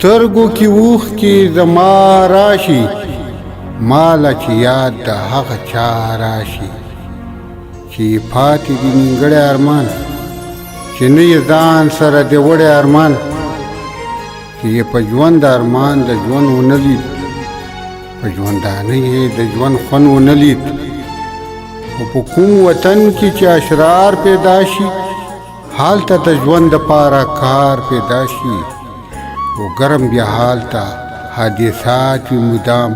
سترګو کې اوښکې زما راشي ماله چې یاد د هغه چا راشي چې پاتې دي نیمګړی ارمان چې نه یې ځان سره د وړی ارمان چې یې په ژوند ارمان د ژوند ونه لید په ژوندانه یې د ژوند خوند ونه لید او په کوم وطن کې چې اشرار پیدا شي هالته د ژوند دپاره کار پیدا شي و ګرم بیا هالته حادثات وي مدام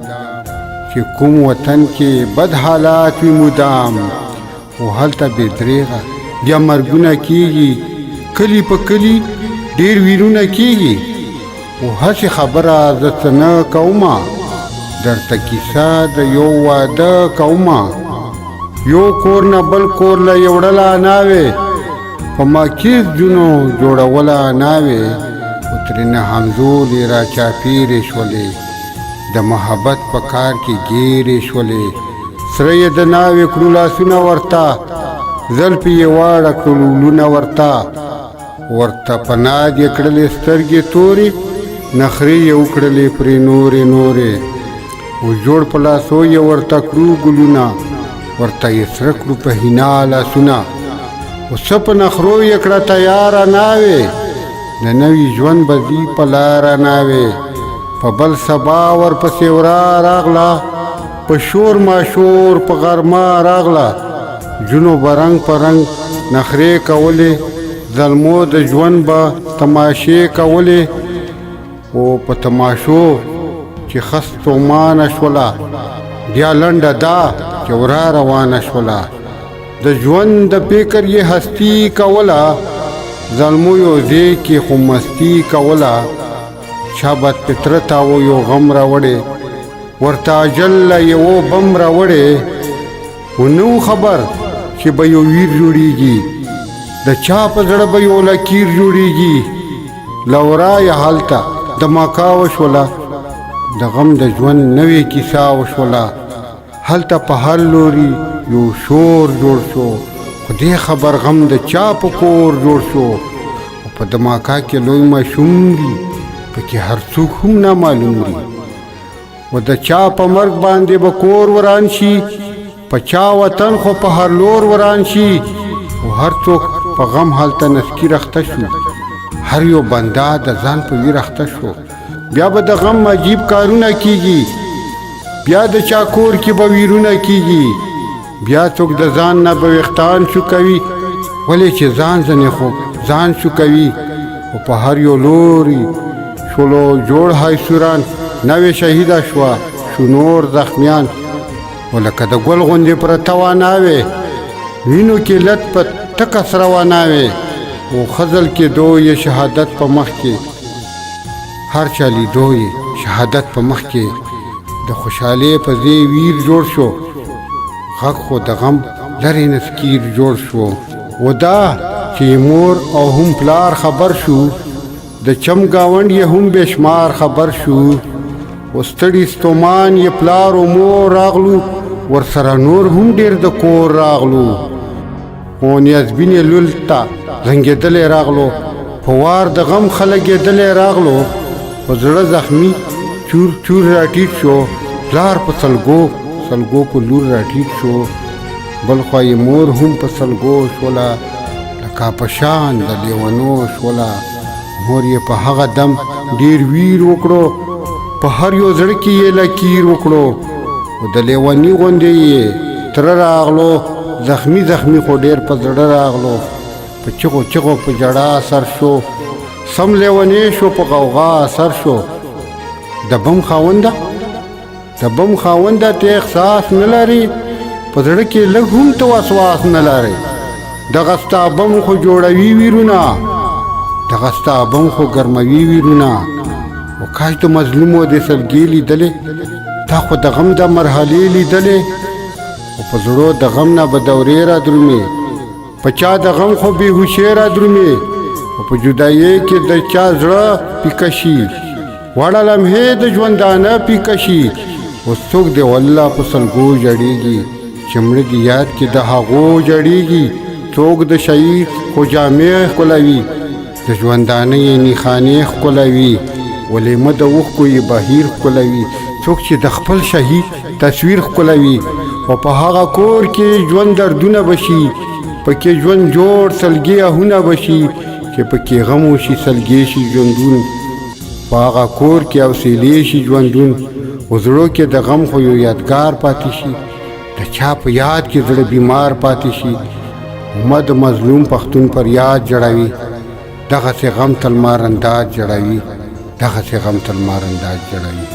چې کوم وطن کې بد حالات وي مدام و هلته بې دریغه بیا مرګونه کېږي کلي په کلي ډېر ویرونه کېږي و هسې خبره زه څه نه کومه درته کیسه د یو واده کومه یو کور نه بل کور له یې وړله ناوې په ماکیز جونو جوړوله ناوې خو ترېنه همزولې را چاپېرې شولې د محبت په کار کې ګیرې شولې سره یې د ناوې کړو لاسونه ورته زلفې یې واړه کړو لونه ورته په ناد یې کړلې سترګې تورې نخرې یې وکړلې پرې نورې و جوړ په لاسو یې ورته کړو ګلونه ورته یې سره کړو په حنا لاسونه و څه په نخرو یې کړه تیاره ناوې د نوي ژوند به ځي په لاره ناوې په بل سبا ورپسې ورا راغله په شور ماشور په غرمه راغله جونو به رنګ په رنګ نخرې کولې ظلمو د ژوند به تماشې کولې او په تماشو چې خستومانه شوله بیا لنډه دا چې ورا روانه شوله د ژوند د فکر یې هستی کوله ظلمو یو ځای کې خو مستی کوله چا بد فطرت او یو غم راوړی ورته اجل یو بم راوړی و نو خبر چې به یو ویر جوړیږي د چا په زړه به یو لکیر جوړیږي لورا یې هلته دماکا وشوله د غم د ژوند نوې کیسه وشوله هلته په هر لوري یو شور جوړ شو خدای خبر غم د چا په کور جوړ شو او په دماکا کې لوی ماشوم دي پکې هر څوک هم نامعلوم دي و د چا په مرګ باندې به کور وران شي په چا وطن خو په هر لور وران شي او هر څوک په غم هلته نسکي رخته شو هر یو بنده د ځان په ویر اخته شو بیا به د غم عجیب کارونه کیږي بیا د چا کور کې به ویرونه کیږي بیا څوک د ځان نه به ویښتان شو کوي ولې چې ځان ځنې خو ځان شو کوي او په هر یو لوري شولو جوړ حیسوران نوې شهیده شوه شو نور زخمیان و لکه د ګل غوندې پرته وه ناوې وینو کې لت په تکه سره وه ناوې و خزل کېدو یې شهادت په مخ کې هر چا لیدو یې شهادت په مخ کې د خوشحالۍ په ځای ویر جوړ شو غږ خو د غم لرې نسکیر جوړ شو و دا چې مور او هم پلار خبر شو د چم گاونډ یې هم بشمار خبر شو و ستړي ستومان یې پلار او مور راغلو ورسره نور هم ډېر د کور راغلو و نیازبین یې لول ته زنګېدلی راغلو په وار د غم خلګېدلی راغلو په زړه زخمي چور چور راټیټ شو پلار په سلګو په لور راټیټ شو بل خوا یې مور هم په سلګو شوله لکه په شان د لیونو شوله مور یې په هغه دم ډېر ویر وکړو په هر یو زړه کې یې لکیر وکړو او د لیوني غوندې یې تره راغلو زخمي خو ډېر په زړه راغلو په چغو په جړا سر شو سم لیونی شو په غوغا سر شو د بم خاونده ته احساس نه لري په زړه کې لږ هم ته وسواس نه لري دغه ستا بم خو جوړوي ویرونه دغه ستا بم خو ګرموي ویرونه و کاش د مظلومو د سلګي لیدلې تا خو د غم د مرحلې لیدلې او په زړو د غم نه به دورې را درومې په چا د غم خو بېهوشۍ را درومې او په جدایۍ کې د چا زړه پیکه شي واړه لمحې د ژوندانه پیکه شي اوس څوک د والله په سلګو ژړېږي چې مړه دي یاد کې د هغو ژړېږي څوک د شهید خو جامې ښکلوي د ژوندانه یې نښانې ښکلوي ولیمه د اوښکو یې بهیر ښکلوي څوک چې د خپل شهید تصویر ښکلوي او په هغه کور کې ژوند دردونه بشي پکې ژوند جوړ سلګي آهونه بشي چې پکې غم وشي سلګي شي ژوندون په هغه کور کې حوصلې شي ژوندون و زړو کې د غم خو یو یادګار پاتې شي د چا په یاد کې زړه بیمار پاتې شي امت مظلوم پښتون پر یاد جوړوي دغسې غم تل مار انداز جوړوي دغسې غم تل مار انداز جوړوي